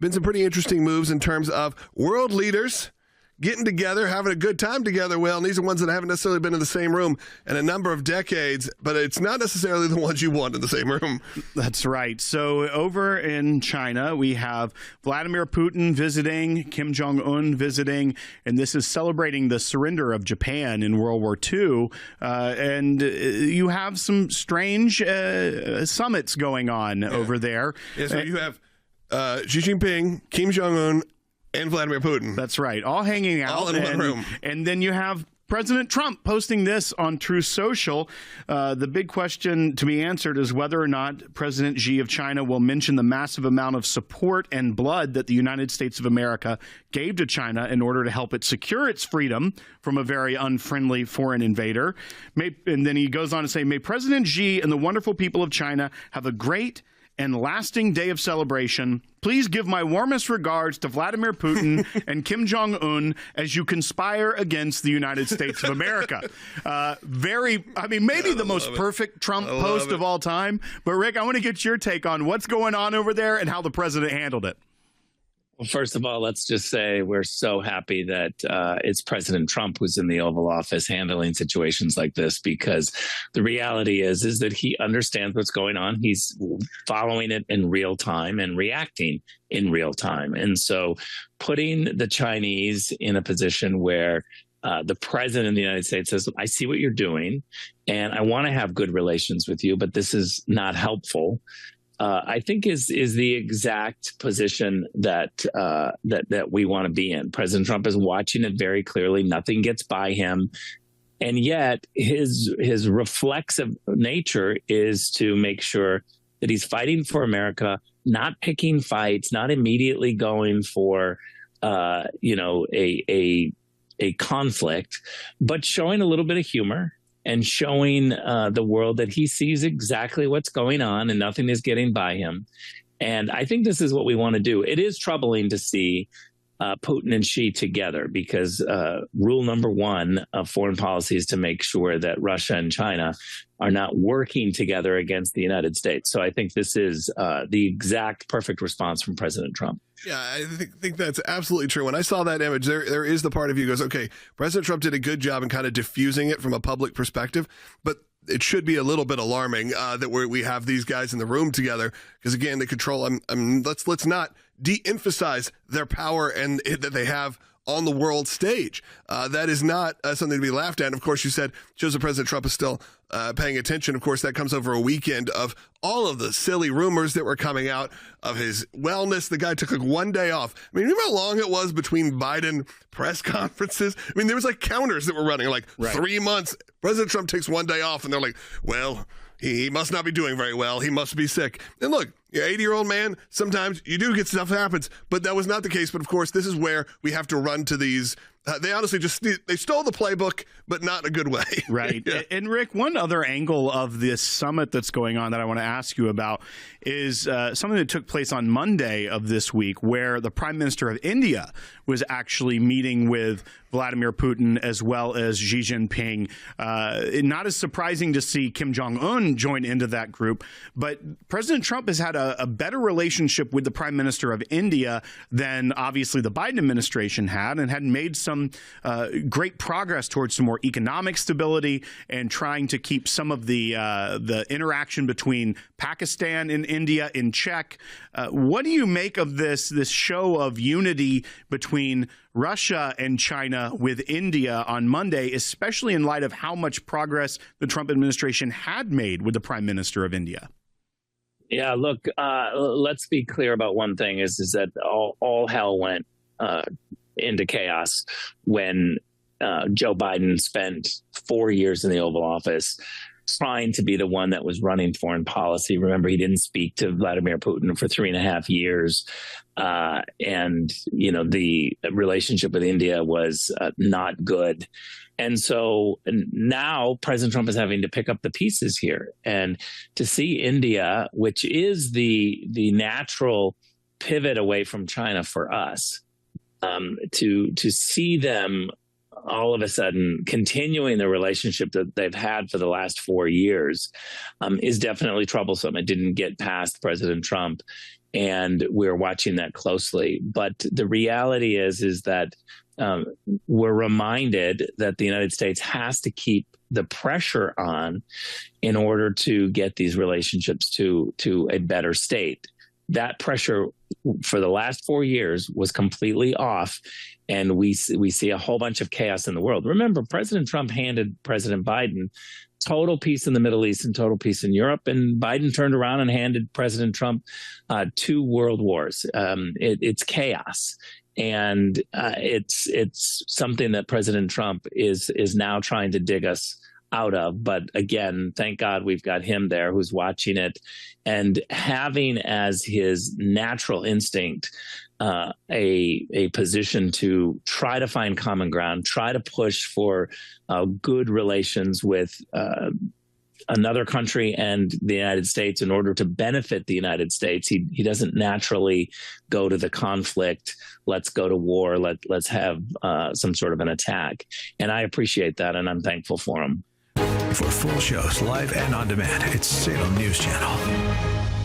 been some pretty interesting moves in terms of world leaders getting together, having a good time together. Well, and these are ones that haven't necessarily been in the same room in a number of decades, but it's not necessarily the ones you want in the same room. That's right. So over in China, we have Vladimir Putin visiting, Kim Jong-un visiting, and this is celebrating the surrender of Japan in World War II. And you have some strange summits going on over there. Yeah, so you have Xi Jinping, Kim Jong-un, and Vladimir Putin. That's right. All hanging out. All in one room. And then you have President Trump posting this on Truth Social. The big question to be answered is whether or not President Xi of China will mention the massive amount of support and blood that the United States of America gave to China in order to help it secure its freedom from a very unfriendly foreign invader. And then he goes on to say, may President Xi and the wonderful people of China have a great and lasting day of celebration. Please give my warmest regards to Vladimir Putin and Kim Jong-un as you conspire against the United States of America. Maybe the most perfect Trump post of all time. But Rick, I want to get your take on what's going on over there and how the president handled it. Well, first of all, let's just say we're so happy that it's President Trump who's in the Oval Office handling situations like this, because the reality is that he understands what's going on. He's following it in real time and reacting in real time. And so putting the Chinese in a position where the president of the United States says, I see what you're doing and I want to have good relations with you, but this is not helpful. I think is the exact position that we want to be in. President Trump is watching it very clearly. Nothing gets by him. And yet his reflexive nature is to make sure that he's fighting for America, not picking fights, not immediately going for a conflict, but showing a little bit of humor and showing the world that he sees exactly what's going on and nothing is getting by him. And I think this is what we want to do. It is troubling to see Putin and Xi together, because rule number one of foreign policy is to make sure that Russia and China are not working together against the United States. So I think this is the exact perfect response from President Trump. Yeah, I think that's absolutely true. When I saw that image, there is the part of you goes, okay, President Trump did a good job in kind of diffusing it from a public perspective, but it should be a little bit alarming that we have these guys in the room together, because again, they control. Let's not de-emphasize their power and that they have on the world stage. That is not something to be laughed at. And of course, you said shows that President Trump is still paying attention. Of course, that comes over a weekend of all of the silly rumors that were coming out of his wellness. The guy took like one day off. I mean, remember how long it was between Biden press conferences? I mean, there was like counters that were running, like 3 months. President Trump takes one day off, and they're like, well, he must not be doing very well. He must be sick. And look, you're an 80-year-old man. Sometimes you do get stuff happens, but that was not the case. But of course, this is where we have to run to these. They honestly they stole the playbook, but not in a good way. Right. Yeah. And Rick, one other angle of this summit that's going on that I want to ask you about is something that took place on Monday of this week, where the Prime Minister of India was actually meeting with Vladimir Putin as well as Xi Jinping. Not as surprising to see Kim Jong-un join into that group, but President Trump has had a better relationship with the Prime Minister of India than obviously the Biden administration had, and had made some great progress towards some more economic stability and trying to keep some of the interaction between Pakistan and India in check. What do you make of this show of unity between Russia and China with India on Monday, especially in light of how much progress the Trump administration had made with the Prime Minister of India? Yeah, look, let's be clear about one thing is that all hell went into chaos when Joe Biden spent 4 years in the Oval Office trying to be the one that was running foreign policy. Remember, he didn't speak to Vladimir Putin for 3.5 years. And, the relationship with India was not good. And so now President Trump is having to pick up the pieces here. And to see India, which is the natural pivot away from China for us, to see them all of a sudden continuing the relationship that they've had for the last 4 years is definitely troublesome. It didn't get past President Trump. and we're watching that closely. But the reality is that we're reminded that the United States has to keep the pressure on in order to get these relationships to a better state. That pressure for the last 4 years was completely off, and we see a whole bunch of chaos in the world. Remember, President Trump handed President Biden total peace in the Middle East and total peace in Europe, and Biden turned around and handed President Trump 2 world wars. It's chaos. And it's something that President Trump is now trying to dig us out of. But again, thank God we've got him there who's watching it and having as his natural instinct a position to try to find common ground, try to push for good relations with another country and the United States in order to benefit the United States. He doesn't naturally go to the conflict. Let's go to war. Let's have some sort of an attack. And I appreciate that, and I'm thankful for him. For full shows, live and on demand, it's Salem News Channel.